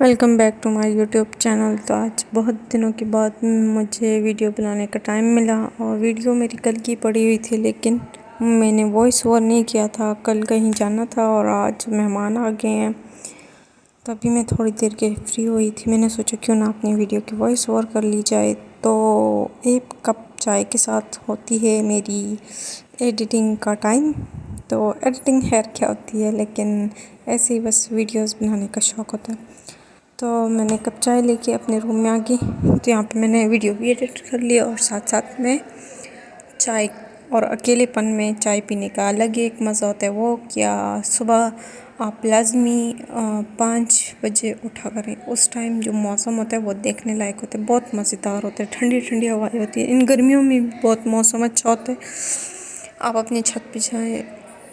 Welcome back to my YouTube channel. تو آج بہت دنوں کے بعد مجھے ویڈیو بنانے کا ٹائم ملا، اور ویڈیو میری کل کی پڑی ہوئی تھی، لیکن میں نے وائس اوور نہیں کیا تھا۔ کل کہیں جانا تھا اور آج مہمان آ گئے ہیں، تو ابھی میں تھوڑی دیر کے فری ہوئی تھی۔ میں نے سوچا کیوں نہ اپنی ویڈیو کی وائس اوور کر لی جائے۔ تو ایک کپ چائے کے ساتھ ہوتی ہے میری ایڈیٹنگ کا ٹائم۔ تو ایڈیٹنگ خیر کیا ہوتی ہے، لیکن ایسے ہی بس ویڈیوز بنانے کا شوق ہوتا ہے۔ تو میں نے کپ چائے لے کے اپنے روم میں آ گئی، تو یہاں پہ میں نے ویڈیو بھی ایڈٹ کر لیا، اور ساتھ ساتھ میں چائے، اور اکیلے پن میں چائے پینے کا الگ ایک مزہ ہوتا ہے۔ وہ کیا صبح آپ لازمی 5 بجے اٹھا کریں، اس ٹائم جو موسم ہوتا ہے وہ دیکھنے لائق ہوتا ہے، بہت مزیدار ہوتا ہے، ٹھنڈی ٹھنڈی ہوائیں ہوتی ہے۔ ان گرمیوں میں بھی بہت موسم اچھا ہوتا ہے، آپ اپنی چھت پہ جائیں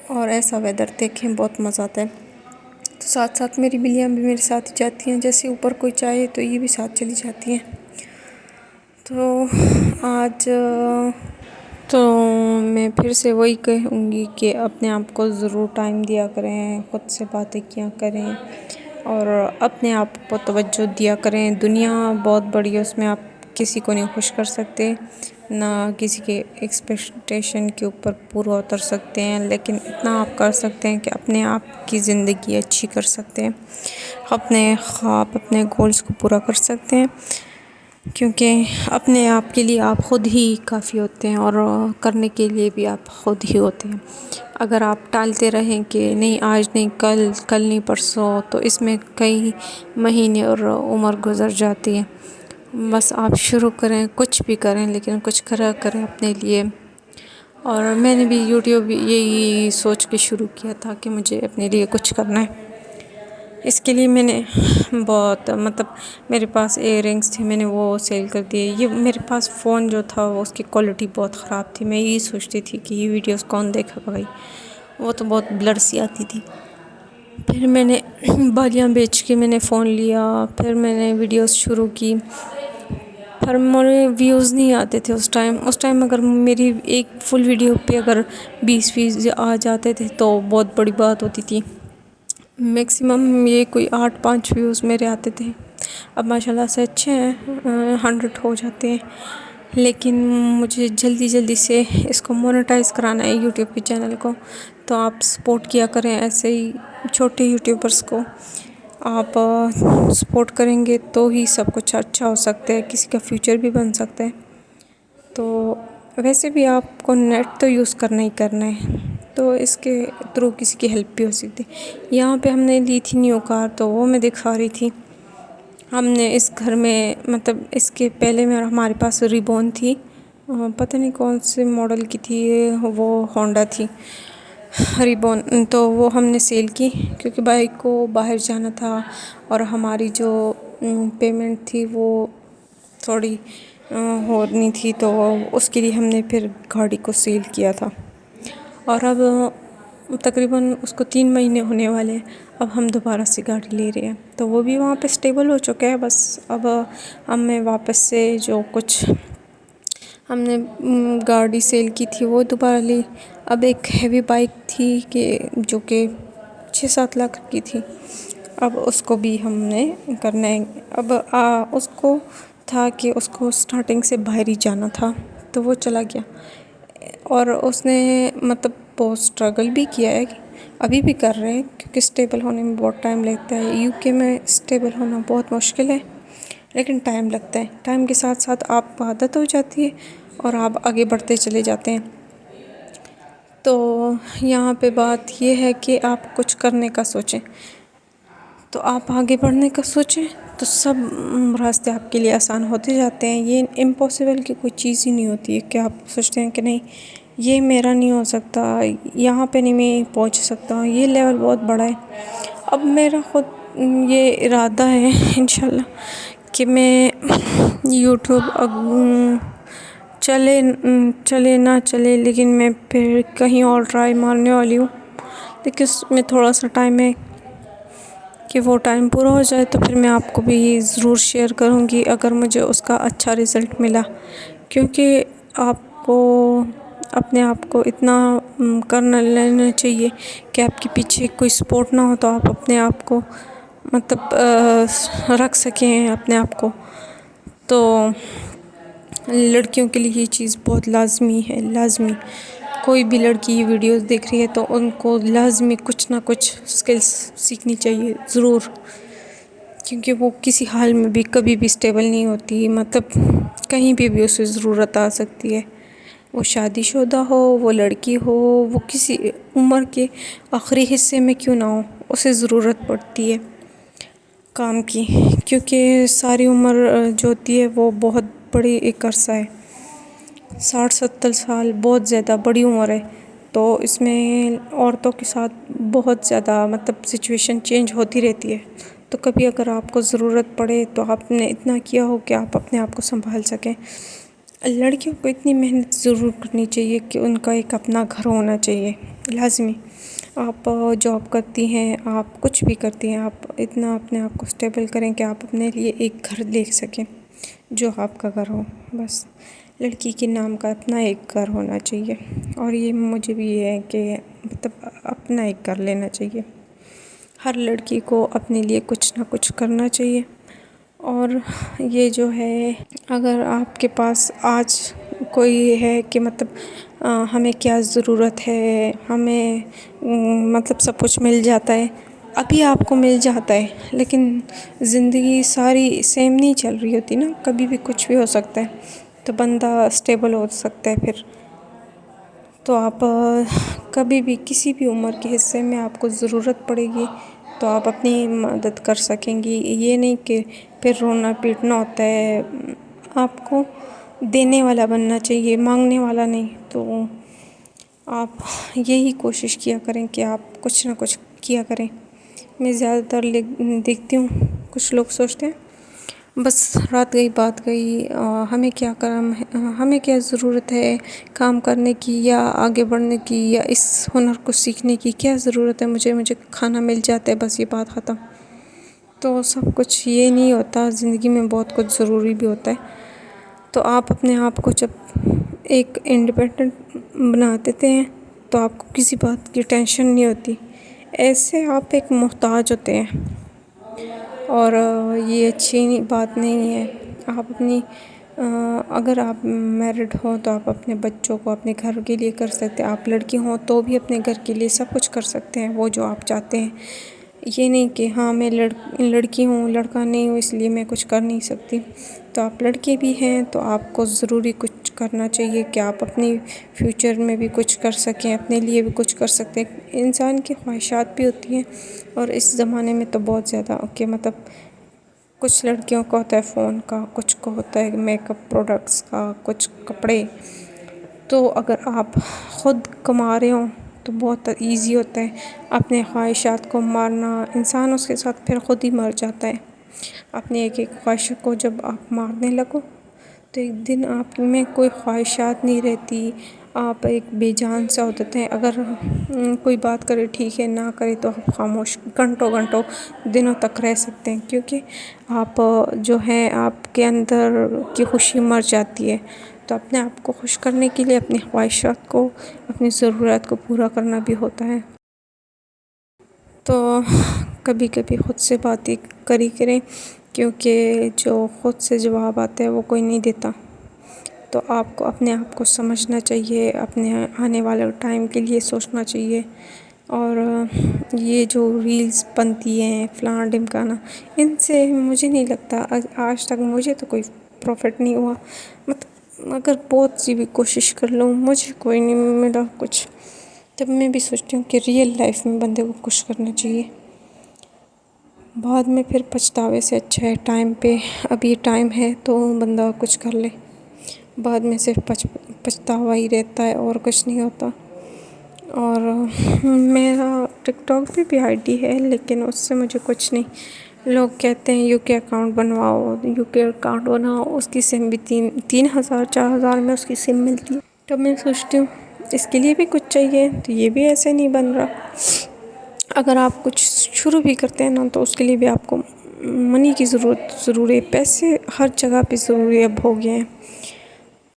اور ایسا ویدر دیکھیں، بہت مزہ آتا ہے۔ تو ساتھ ساتھ میری بلیاں بھی میرے ساتھ ہی جاتی ہیں، جیسے اوپر کوئی چاہے تو یہ بھی ساتھ چلی جاتی ہیں۔ تو آج میں پھر سے وہی کہوں گی کہ اپنے آپ کو ضرور ٹائم دیا کریں، خود سے باتیں کیا کریں، اور اپنے آپ کو توجہ دیا کریں۔ دنیا بہت بڑی ہے، اس میں آپ کسی کو نہیں خوش کر سکتے، نہ کسی کے ایکسپیکٹیشن کے اوپر پورا اتر سکتے ہیں، لیکن اتنا آپ کر سکتے ہیں کہ اپنے آپ کی زندگی اچھی کر سکتے ہیں، اپنے خواب، اپنے گولز کو پورا کر سکتے ہیں، کیونکہ اپنے آپ کے لیے آپ خود ہی کافی ہوتے ہیں، اور کرنے کے لیے بھی آپ خود ہی ہوتے ہیں۔ اگر آپ ٹالتے رہیں کہ نہیں آج نہیں کل نہیں پرسوں، تو اس میں کئی مہینے اور عمر گزر جاتی ہے۔ بس آپ شروع کریں، کچھ بھی کریں، لیکن کچھ کریں اپنے لیے۔ اور میں نے بھی یوٹیوب یہی سوچ کے شروع کیا تھا کہ مجھے اپنے لیے کچھ کرنا ہے۔ اس کے لیے میں نے بہت میرے پاس ایئر رنگس تھے، میں نے وہ سیل کر دیے۔ یہ میرے پاس فون جو تھا وہ اس کی کوالٹی بہت خراب تھی، میں یہی سوچتی تھی کہ یہ ویڈیوز کون دیکھا گا بھائی، وہ تو بہت بلر سی آتی تھی۔ پھر میں نے بالیاں بیچ کے میں نے فون لیا، پھر میں نے ویڈیوز شروع کی، پر میرے ویوز نہیں آتے تھے اس ٹائم اگر میری ایک فل ویڈیو پہ اگر 20 ویوز آ جاتے تھے تو بہت بڑی بات ہوتی تھی۔ میکسیمم یہ کوئی 8-5 ویوز میرے آتے تھے، اب ماشاءاللہ سے اچھے ہیں، 100 ہو جاتے ہیں، لیکن مجھے جلدی سے اس کو مونیٹائز کرانا ہے یوٹیوب کے چینل کو۔ تو آپ سپورٹ کیا کریں ایسے ہی چھوٹے یوٹیوبرس کو، آپ سپورٹ کریں گے تو ہی سب کچھ اچھا ہو سکتا ہے، کسی کا فیوچر بھی بن سکتا ہے۔ تو ویسے بھی آپ کو نیٹ تو یوز کرنا ہی کرنا ہے، تو اس کے تھرو کسی کی ہیلپ بھی ہو سکتی ہے۔ یہاں پہ ہم نے لی تھی نیو کار، تو وہ میں دکھا رہی تھی۔ ہم نے اس گھر میں اس کے پہلے میں ہمارے پاس ریبون تھی، پتہ نہیں کون سے ماڈل کی تھی، وہ ہونڈا تھی ریبون، تو وہ ہم نے سیل کی، کیونکہ بھائی کو باہر جانا تھا، اور ہماری جو پیمنٹ تھی وہ تھوڑی ہونی تھی، تو اس کے لیے ہم نے پھر گاڑی کو سیل کیا تھا۔ اور اب تقریباً اس کو 3 مہینے ہونے والے ہیں، اب ہم دوبارہ سے گاڑی لے رہے ہیں، تو وہ بھی وہاں پہ اسٹیبل ہو چکا ہے۔ بس اب ہمیں واپس سے جو کچھ ہم نے گاڑی سیل کی تھی وہ دوبارہ لی۔ اب ایک ہیوی بائک تھی جو کہ 6-7 لاکھ کی تھی، اب اس کو بھی ہم نے کرنا ہے۔ اب اس کو تھا کہ اس کو سٹارٹنگ سے باہر ہی جانا تھا، تو وہ چلا گیا، اور اس نے بہت سٹرگل بھی کیا ہے، ابھی بھی کر رہے ہیں، کیونکہ اسٹیبل ہونے میں بہت ٹائم لگتا ہے۔ UK میں اسٹیبل ہونا بہت مشکل ہے، لیکن ٹائم لگتا ہے، ٹائم کے ساتھ ساتھ آپ کو عادت ہو جاتی ہے، اور آپ آگے بڑھتے چلے جاتے ہیں۔ تو یہاں پہ بات یہ ہے کہ آپ کچھ کرنے کا سوچیں، تو آپ آگے بڑھنے کا سوچیں تو سب راستے آپ کے لیے آسان ہوتے جاتے ہیں۔ یہ امپاسبل کی کوئی چیز ہی نہیں ہوتی ہے کہ آپ سوچتے ہیں کہ نہیں یہ میرا نہیں ہو سکتا، یہاں پہ نہیں میں پہنچ سکتا ہوں، یہ لیول بہت بڑا ہے۔ اب میرا خود یہ ارادہ ہے انشاءاللہ کہ میں یوٹیوب چلے نہ چلے، لیکن میں پھر کہیں اور ٹرائی مارنے والی ہوں، لیکن اس میں تھوڑا سا ٹائم ہے کہ وہ ٹائم پورا ہو جائے تو پھر میں آپ کو بھی ضرور شیئر کروں گی اگر مجھے اس کا اچھا رزلٹ ملا، کیونکہ آپ کو اپنے آپ کو اتنا کرنا لینا چاہیے کہ آپ کے پیچھے کوئی سپورٹ نہ ہو، تو آپ اپنے آپ کو مطلب رکھ سکیں اپنے آپ کو، تو لڑکیوں کے لیے یہ چیز بہت لازمی ہے، لازمی۔ کوئی بھی لڑکی یہ ویڈیوز دیکھ رہی ہے تو ان کو لازمی کچھ نہ کچھ سکلز سیکھنی چاہیے ضرور، کیونکہ وہ کسی حال میں بھی کبھی بھی اسٹیبل نہیں ہوتی، مطلب کہیں بھی اسے ضرورت آ سکتی ہے، وہ شادی شدہ ہو، وہ لڑکی ہو، وہ کسی عمر کے آخری حصے میں کیوں نہ ہو، اسے ضرورت پڑتی ہے کام کی، کیونکہ ساری عمر جو ہوتی ہے وہ بہت بڑی ایک عرصہ ہے۔ 60-70 سال بہت زیادہ بڑی عمر ہے، تو اس میں عورتوں کے ساتھ بہت زیادہ مطلب سچویشن چینج ہوتی رہتی ہے، تو کبھی اگر آپ کو ضرورت پڑے تو آپ نے اتنا کیا ہو کہ آپ اپنے آپ کو سنبھال سکیں۔ لڑکیوں کو اتنی محنت ضرور کرنی چاہیے کہ ان کا ایک اپنا گھر ہونا چاہیے، لازمی۔ آپ جاب کرتی ہیں، آپ کچھ بھی کرتی ہیں، آپ اتنا اپنے آپ کو اسٹیبل کریں کہ آپ اپنے لیے ایک گھر دیکھ سکیں جو آپ کا گھر ہو۔ بس لڑکی کے نام کا اپنا ایک گھر ہونا چاہیے، اور یہ مجھے بھی یہ ہے کہ مطلب اپنا ایک گھر لینا چاہیے۔ ہر لڑکی کو اپنے لیے کچھ نہ کچھ کرنا چاہیے، اور یہ جو ہے اگر آپ کے پاس آج کوئی ہے کہ مطلب ہمیں کیا ضرورت ہے، ہمیں مطلب سب کچھ مل جاتا ہے، ابھی آپ کو مل جاتا ہے، لیکن زندگی ساری سیم نہیں چل رہی ہوتی نا، کبھی بھی کچھ بھی ہو سکتا ہے، تو بندہ اسٹیبل ہو سکتا ہے پھر۔ تو آپ کبھی بھی کسی بھی عمر کے حصے میں آپ کو ضرورت پڑے گی تو آپ اپنی مدد کر سکیں گی، یہ نہیں کہ پھر رونا پیٹنا ہوتا ہے۔ آپ کو دینے والا بننا چاہیے، مانگنے والا نہیں۔ تو آپ یہی کوشش کیا کریں کہ آپ کچھ نہ کچھ کیا کریں۔ میں زیادہ تر دیکھتی ہوں کچھ لوگ سوچتے ہیں بس رات گئی بات گئی، ہمیں کیا کرم ہے، ہمیں کیا ضرورت ہے کام کرنے کی یا آگے بڑھنے کی یا اس ہنر کو سیکھنے کی، کیا ضرورت ہے، مجھے کھانا مل جاتا ہے، بس یہ بات ختم۔ تو سب کچھ یہ نہیں ہوتا، زندگی میں بہت کچھ ضروری بھی ہوتا ہے۔ تو آپ اپنے آپ کو جب ایک انڈیپینڈنٹ بنا دیتے ہیں تو آپ کو کسی بات کی ٹینشن نہیں ہوتی، ایسے آپ ایک محتاج ہوتے ہیں، اور یہ اچھی بات نہیں ہے۔ آپ اپنی اگر آپ میرڈ ہوں تو آپ اپنے بچوں کو اپنے گھر کے لیے کر سکتے ہیں، آپ لڑکی ہوں تو بھی اپنے گھر کے لیے سب کچھ کر سکتے ہیں، وہ جو آپ چاہتے ہیں۔ یہ نہیں کہ ہاں میں لڑکی ہوں، لڑکا نہیں ہوں، اس لیے میں کچھ کر نہیں سکتی۔ تو آپ لڑکے بھی ہیں تو آپ کو ضروری کچھ کرنا چاہیے کہ آپ اپنی فیوچر میں بھی کچھ کر سکیں، اپنے لیے بھی کچھ کر سکتے ہیں۔ انسان کی خواہشات بھی ہوتی ہیں، اور اس زمانے میں تو بہت زیادہ کہ مطلب کچھ لڑکیوں کو ہوتا ہے فون کا، کچھ کو ہوتا ہے میک اپ پروڈکٹس کا، کچھ کپڑے۔ تو اگر آپ خود کما رہے ہوں تو بہت ایزی ہوتا ہے اپنے خواہشات کو مارنا، انسان اس کے ساتھ پھر خود ہی مر جاتا ہے۔ اپنی ایک ایک خواہش کو جب آپ مارنے لگو تو ایک دن آپ میں کوئی خواہشات نہیں رہتی، آپ ایک بے جان سا ہو جاتے ہیں۔ اگر کوئی بات کرے ٹھیک ہے، نہ کرے تو آپ خاموش گھنٹوں گھنٹوں دنوں تک رہ سکتے ہیں، کیونکہ آپ جو ہے آپ کے اندر کی خوشی مر جاتی ہے۔ تو اپنے آپ کو خوش کرنے کے لیے اپنی خواہشات کو، اپنی ضرورت کو پورا کرنا بھی ہوتا ہے۔ تو کبھی کبھی خود سے باتیں کری کریں، کیونکہ جو خود سے جواب آتا ہے وہ کوئی نہیں دیتا۔ تو آپ کو اپنے آپ کو سمجھنا چاہیے، اپنے آنے والے ٹائم کے لیے سوچنا چاہیے، اور یہ جو ریلز بنتی ہیں فلاں ڈھمکانا، ان سے مجھے نہیں لگتا، آج تک مجھے تو کوئی پروفٹ نہیں ہوا، مطلب اگر بہت سی بھی کوشش کر لوں مجھے کوئی نہیں ملا کچھ۔ تب میں بھی سوچتی ہوں کہ ریئل لائف میں بندے کو کچھ کرنا چاہیے، بعد میں پھر پچھتاوے سے اچھا ہے ٹائم پہ، اب یہ ٹائم ہے تو بندہ کچھ کر لے، بعد میں صرف پچھتاوا ہی رہتا ہے اور کچھ نہیں ہوتا۔ اور میرا ٹک ٹاک پہ بھی آئی ڈی ہے، لیکن اس سے مجھے کچھ نہیں، لوگ کہتے ہیں یو کے اکاؤنٹ بنواؤ، یو کے اکاؤنٹ بناؤ، اس کی سم بھی 3,000-4,000 میں اس کی سم ملتی ہے۔ تب میں سوچتی ہوں اس کے لیے بھی کچھ چاہیے، تو یہ بھی ایسے نہیں بن رہا۔ اگر آپ کچھ شروع بھی کرتے ہیں نا تو اس کے لیے بھی آپ کو منی کی ضرورت ضروری ہے، پیسے ہر جگہ پہ ضروری اب ہو گئے ہیں۔